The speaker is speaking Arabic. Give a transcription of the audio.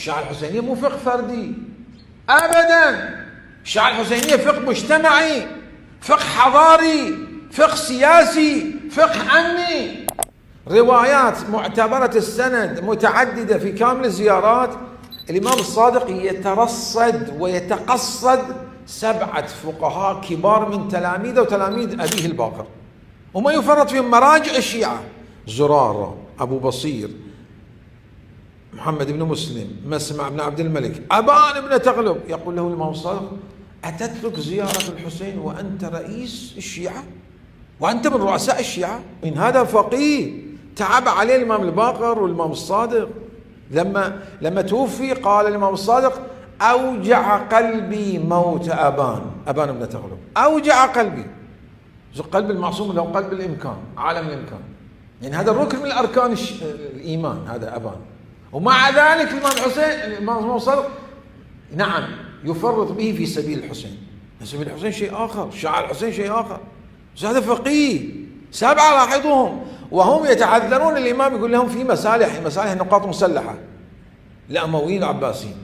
الشيعة الحسينية مو فقه فردي أبدا، الشيعة الحسينية فقه مجتمعي، فقه حضاري، فقه سياسي، فقه أمني. روايات معتبرة السند متعددة في كامل الزيارات. الإمام الصادق يترصد ويتقصد 7 فقهاء كبار من تلاميذه وتلاميذ أبيه الباقر، وما يفرط فيهم مراجع الشيعة: زرارة، أبو بصير، محمد بن مسلم، مسمع بن عبد الملك، أبان بن تغلب. يقول له الإمام الصادق: أتترك زيارة الحسين وأنت رئيس الشيعة وأنت من رؤساء الشيعة؟ إن هذا فقيه تعب عليه الإمام الباقر والإمام الصادق. لما توفي قال الإمام الصادق: أوجع قلبي موت أبان بن تغلب، أوجع قلبي. قلب المعصوم له قلب الإمكان، عالم الإمكان، يعني هذا الركن من الأركان الإيمان، هذا أبان. ومع ذلك الإمام الحسين، الإمام الصادق، نعم، يفرط به في سبيل الحسين. سبيل الحسين شيء آخر، شعار الحسين شيء آخر. هذا فقيه. 7 لاحظوهم وهم يتعذرون الإمام، يقول لهم في مصالح نقاط مسلحة الأمويين العباسيين.